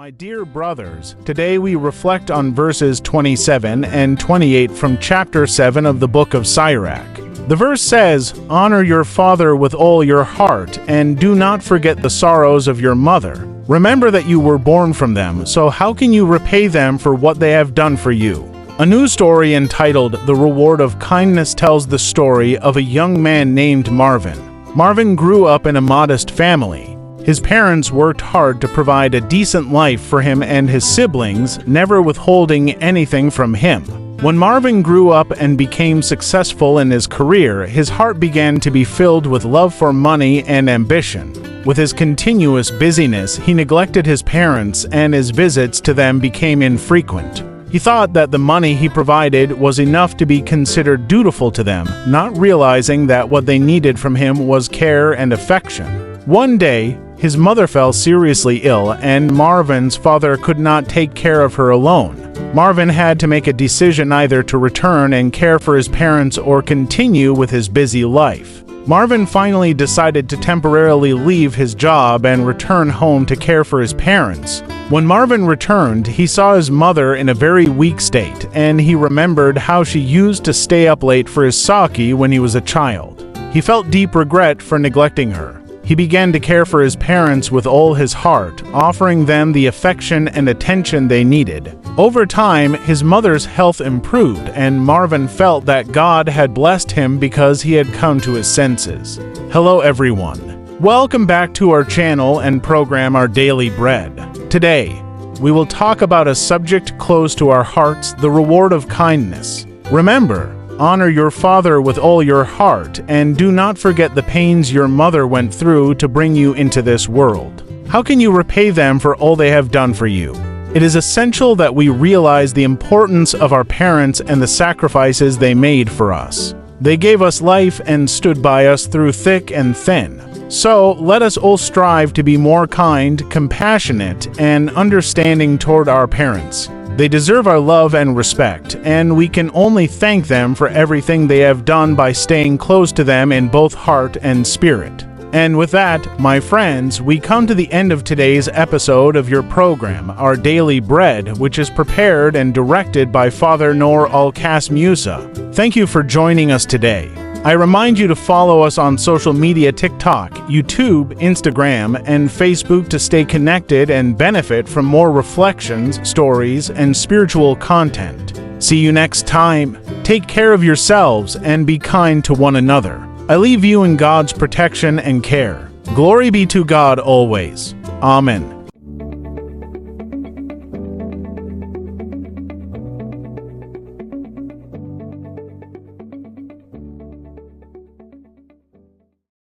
My dear brothers, today we reflect on verses 27 and 28 from chapter 7 of the book of Sirach. The verse says, "Honor your father with all your heart, and do not forget the sorrows of your mother. Remember that you were born from them, so how can you repay them for what they have done for you?" A news story entitled "The Reward of Kindness" tells the story of a young man named Marvin. Marvin grew up in a modest family. His parents worked hard to provide a decent life for him and his siblings, never withholding anything from him. When Marvin grew up and became successful in his career, his heart began to be filled with love for money and ambition. With his continuous busyness, he neglected his parents, and his visits to them became infrequent. He thought that the money he provided was enough to be considered dutiful to them, not realizing that what they needed from him was care and affection. One day, his mother fell seriously ill, and Marvin's father could not take care of her alone. Marvin had to make a decision either to return and care for his parents or continue with his busy life. Marvin finally decided to temporarily leave his job and return home to care for his parents. When Marvin returned, he saw his mother in a very weak state, and he remembered how she used to stay up late for his sake when he was a child. He felt deep regret for neglecting her. He began to care for his parents with all his heart, offering them the affection and attention they needed. Over time, his mother's health improved, and Marvin felt that God had blessed him because he had come to his senses. Hello everyone. Welcome back to our channel and program Our Daily Bread. Today, we will talk about a subject close to our hearts, the reward of kindness. Remember, honor your father with all your heart, and do not forget the pains your mother went through to bring you into this world. How can you repay them for all they have done for you? It is essential that we realize the importance of our parents and the sacrifices they made for us. They gave us life and stood by us through thick and thin. So, let us all strive to be more kind, compassionate, and understanding toward our parents. They deserve our love and respect, and we can only thank them for everything they have done by staying close to them in both heart and spirit. And with that, my friends, we come to the end of today's episode of your program, Our Daily Bread, which is prepared and directed by Father Noor Al-Qas Musa. Thank you for joining us today. I remind you to follow us on social media: TikTok, YouTube, Instagram, and Facebook to stay connected and benefit from more reflections, stories, and spiritual content. See you next time. Take care of yourselves and be kind to one another. I leave you in God's protection and care. Glory be to God always. Amen.